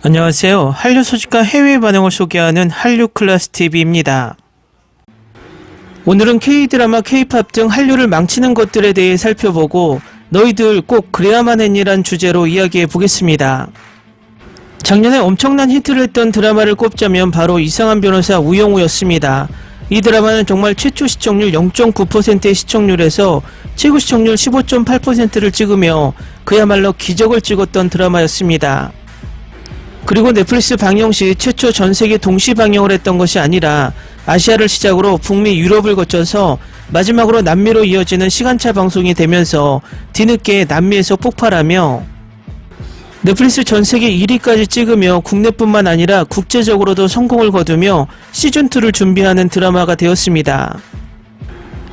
안녕하세요. 한류 소식과 해외 반응을 소개하는 한류클래스TV입니다. 오늘은 K드라마, K팝 등 한류를 망치는 것들에 대해 살펴보고 너희들 꼭 그래야만 했니란 주제로 이야기해 보겠습니다. 작년에 엄청난 히트를 했던 드라마를 꼽자면 바로 이상한 변호사 우영우였습니다. 이 드라마는 정말 최초 시청률 0.9%의 시청률에서 최고 시청률 15.8%를 찍으며 그야말로 기적을 찍었던 드라마였습니다. 그리고 넷플릭스 방영 시 최초 전세계 동시 방영을 했던 것이 아니라 아시아를 시작으로 북미, 유럽을 거쳐서 마지막으로 남미로 이어지는 시간차 방송이 되면서 뒤늦게 남미에서 폭발하며 넷플릭스 전세계 1위까지 찍으며 국내뿐만 아니라 국제적으로도 성공을 거두며 시즌2를 준비하는 드라마가 되었습니다.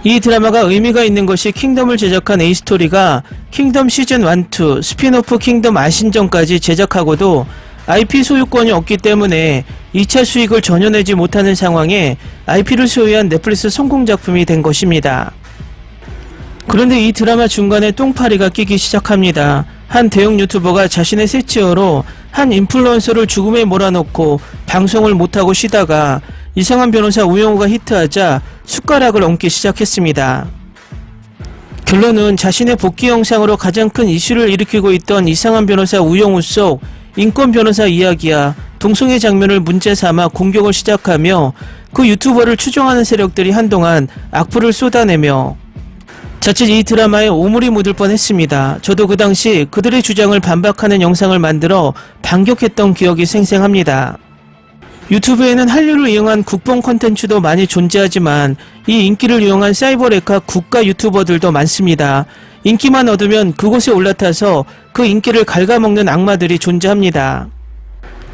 이 드라마가 의미가 있는 것이 킹덤을 제작한 A스토리가 킹덤 시즌 1, 2, 스핀오프 킹덤 아신전까지 제작하고도 IP 소유권이 없기 때문에 2차 수익을 전혀 내지 못하는 상황에 IP를 소유한 넷플릭스 성공작품이 된 것입니다. 그런데 이 드라마 중간에 똥파리가 끼기 시작합니다. 한 대형 유튜버가 자신의 새치어로 한 인플루언서를 죽음에 몰아넣고 방송을 못하고 쉬다가 이상한 변호사 우영우가 히트하자 숟가락을 얹기 시작했습니다. 결론은 자신의 복귀 영상으로 가장 큰 이슈를 일으키고 있던 이상한 변호사 우영우 속 인권 변호사 이야기야 동성애 장면을 문제 삼아 공격을 시작하며 그 유튜버를 추종하는 세력들이 한동안 악플을 쏟아내며 자칫 이 드라마에 오물이 묻을 뻔했습니다. 저도 그 당시 그들의 주장을 반박하는 영상을 만들어 반격했던 기억이 생생합니다. 유튜브에는 한류를 이용한 국뽕 콘텐츠도 많이 존재하지만 이 인기를 이용한 사이버 레카 국가 유튜버들도 많습니다. 인기만 얻으면 그곳에 올라타서 그 인기를 갉아먹는 악마들이 존재합니다.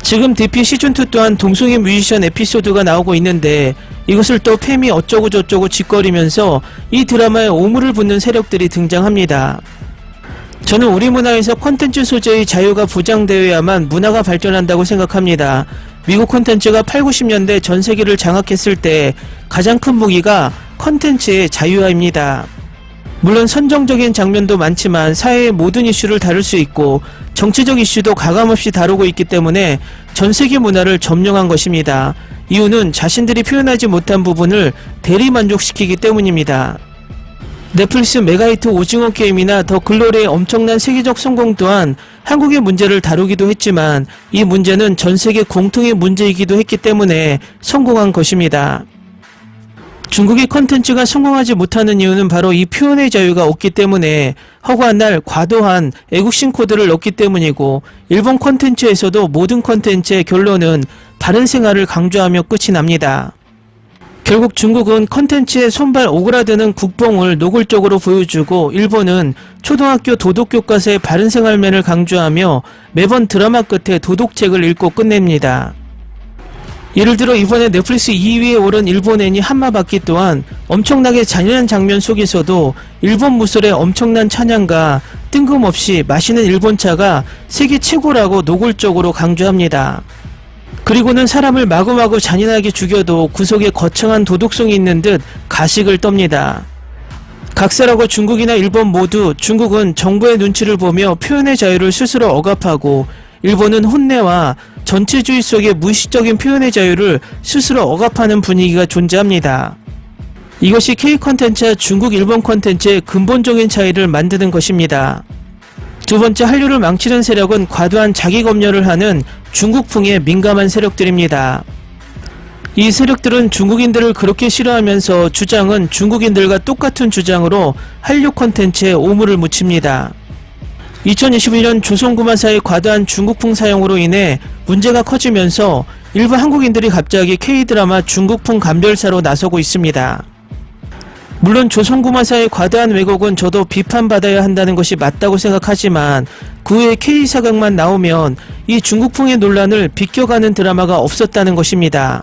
지금 DP 시즌2 또한 동성애 뮤지션 에피소드가 나오고 있는데 이것을 또 팸이 어쩌고저쩌고 짓거리면서 이 드라마에 오물을 붓는 세력들이 등장합니다. 저는 우리 문화에서 콘텐츠 소재의 자유가 보장되어야만 문화가 발전한다고 생각합니다. 미국 콘텐츠가 8, 90년대 전 세계를 장악했을 때 가장 큰 무기가 콘텐츠의 자유화입니다. 물론 선정적인 장면도 많지만 사회의 모든 이슈를 다룰 수 있고 정치적 이슈도 가감없이 다루고 있기 때문에 전 세계 문화를 점령한 것입니다. 이유는 자신들이 표현하지 못한 부분을 대리만족시키기 때문입니다. 넷플릭스 메가히트 오징어 게임이나 더 글로리의 엄청난 세계적 성공 또한 한국의 문제를 다루기도 했지만 이 문제는 전 세계 공통의 문제이기도 했기 때문에 성공한 것입니다. 중국의 컨텐츠가 성공하지 못하는 이유는 바로 이 표현의 자유가 없기 때문에 허구한 날 과도한 애국심 코드를 넣기 때문이고 일본 컨텐츠에서도 모든 컨텐츠의 결론은 다른 생활을 강조하며 끝이 납니다. 결국 중국은 컨텐츠에 손발 오그라드는 국뽕을 노골적으로 보여주고 일본은 초등학교 도덕교과서의 바른생활면을 강조하며 매번 드라마 끝에 도덕책을 읽고 끝냅니다. 예를 들어 이번에 넷플릭스 2위에 오른 일본 애니 한마바퀴 또한 엄청나게 잔인한 장면 속에서도 일본 무술의 엄청난 찬양과 뜬금없이 마시는 일본차가 세계 최고라고 노골적으로 강조합니다. 그리고는 사람을 마구마구 잔인하게 죽여도 그 속에 거창한 도덕성이 있는 듯 가식을 떱니다. 각설하고 중국이나 일본 모두 중국은 정부의 눈치를 보며 표현의 자유를 스스로 억압하고 일본은 혼내와 전체주의 속의 무의식적인 표현의 자유를 스스로 억압하는 분위기가 존재합니다. 이것이 K-컨텐츠와 중국, 일본 컨텐츠의 근본적인 차이를 만드는 것입니다. 두 번째, 한류를 망치는 세력은 과도한 자기 검열을 하는 중국풍에 민감한 세력들입니다. 이 세력들은 중국인들을 그렇게 싫어하면서 주장은 중국인들과 똑같은 주장으로 한류 콘텐츠에 오물을 묻힙니다. 2021년 조선구마사의 과도한 중국풍 사용으로 인해 문제가 커지면서 일부 한국인들이 갑자기 K드라마 중국풍 감별사로 나서고 있습니다. 물론 조선구마사의 과도한 왜곡은 저도 비판받아야 한다는 것이 맞다고 생각하지만 그 후에 K사극만 나오면 이 중국풍의 논란을 비껴가는 드라마가 없었다는 것입니다.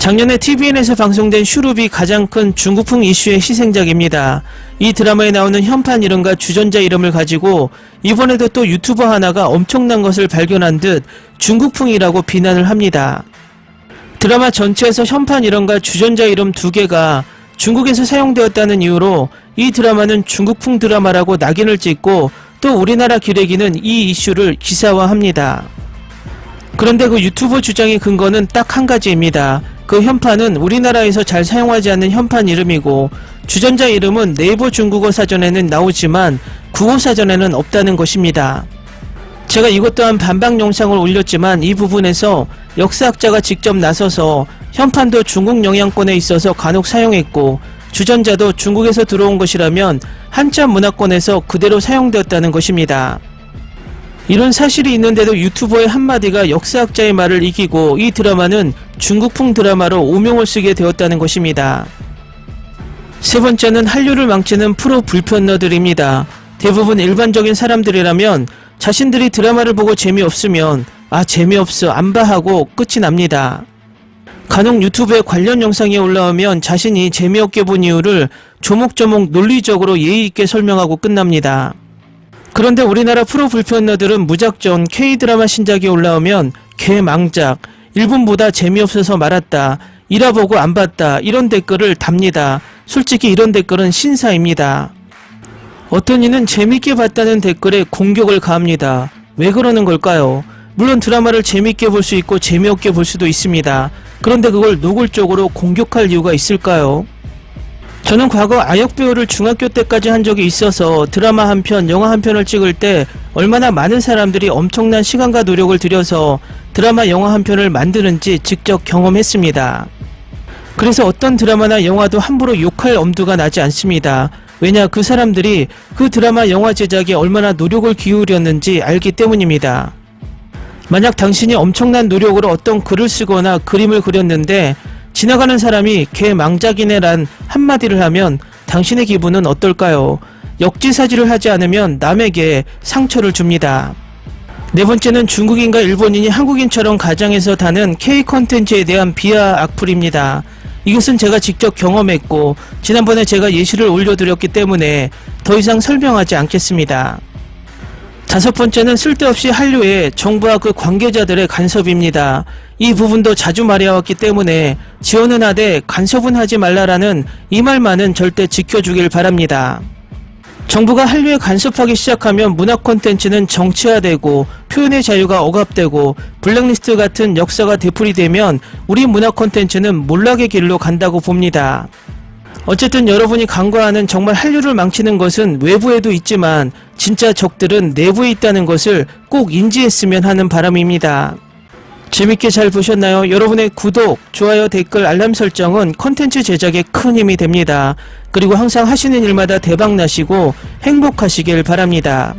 작년에 TVN에서 방송된 슈룹이 가장 큰 중국풍 이슈의 희생작입니다. 이 드라마에 나오는 현판 이름과 주전자 이름을 가지고 이번에도 또 유튜버 하나가 엄청난 것을 발견한 듯 중국풍이라고 비난을 합니다. 드라마 전체에서 현판 이름과 주전자 이름 두 개가 중국에서 사용되었다는 이유로 이 드라마는 중국풍 드라마라고 낙인을 찍고 또 우리나라 기레기는 이 이슈를 기사화합니다. 그런데 그 유튜버 주장의 근거는 딱 한 가지입니다. 그 현판은 우리나라에서 잘 사용하지 않는 현판 이름이고 주전자 이름은 네이버 중국어 사전에는 나오지만 국어 사전에는 없다는 것입니다. 제가 이것 또한 반박 영상을 올렸지만 이 부분에서 역사학자가 직접 나서서 현판도 중국 영향권에 있어서 간혹 사용했고 주전자도 중국에서 들어온 것이라면 한자 문화권에서 그대로 사용되었다는 것입니다. 이런 사실이 있는데도 유튜버의 한마디가 역사학자의 말을 이기고 이 드라마는 중국풍 드라마로 오명을 쓰게 되었다는 것입니다. 세 번째는 한류를 망치는 프로 불편러들입니다. 대부분 일반적인 사람들이라면 자신들이 드라마를 보고 재미없으면 재미없어 안 봐 하고 끝이 납니다. 간혹 유튜브에 관련 영상이 올라오면 자신이 재미없게 본 이유를 조목조목 논리적으로 예의있게 설명하고 끝납니다. 그런데 우리나라 프로 불편러들은 무작정 K드라마 신작이 올라오면 개망작, 1분보다 재미없어서 말았다, 이라보고 안 봤다 이런 댓글을 답니다. 솔직히 이런 댓글은 신사입니다. 어떤 이는 재밌게 봤다는 댓글에 공격을 가합니다. 왜 그러는 걸까요? 물론 드라마를 재밌게 볼 수 있고 재미없게 볼 수도 있습니다. 그런데 그걸 노골적으로 공격할 이유가 있을까요? 저는 과거 아역 배우를 중학교 때까지 한 적이 있어서 드라마 한 편, 영화 한 편을 찍을 때 얼마나 많은 사람들이 엄청난 시간과 노력을 들여서 드라마, 영화 한 편을 만드는지 직접 경험했습니다. 그래서 어떤 드라마나 영화도 함부로 욕할 엄두가 나지 않습니다. 왜냐, 그 사람들이 그 드라마, 영화 제작에 얼마나 노력을 기울였는지 알기 때문입니다. 만약 당신이 엄청난 노력으로 어떤 글을 쓰거나 그림을 그렸는데 지나가는 사람이 개망작이네란 한마디를 하면 당신의 기분은 어떨까요? 역지사지를 하지 않으면 남에게 상처를 줍니다. 네 번째는 중국인과 일본인이 한국인처럼 가장에서 다는 K-콘텐츠에 대한 비하 악플입니다. 이것은 제가 직접 경험했고 지난번에 제가 예시를 올려드렸기 때문에 더 이상 설명하지 않겠습니다. 다섯 번째는 쓸데없이 한류에 정부와 그 관계자들의 간섭입니다. 이 부분도 자주 말해왔기 때문에 지원은 하되 간섭은 하지 말라라는 이 말만은 절대 지켜주길 바랍니다. 정부가 한류에 간섭하기 시작하면 문화 콘텐츠는 정치화되고 표현의 자유가 억압되고 블랙리스트 같은 역사가 되풀이되면 우리 문화 콘텐츠는 몰락의 길로 간다고 봅니다. 어쨌든 여러분이 간과하는 정말 한류를 망치는 것은 외부에도 있지만 진짜 적들은 내부에 있다는 것을 꼭 인지했으면 하는 바람입니다. 재밌게 잘 보셨나요? 여러분의 구독, 좋아요, 댓글, 알람 설정은 콘텐츠 제작에 큰 힘이 됩니다. 그리고 항상 하시는 일마다 대박 나시고 행복하시길 바랍니다.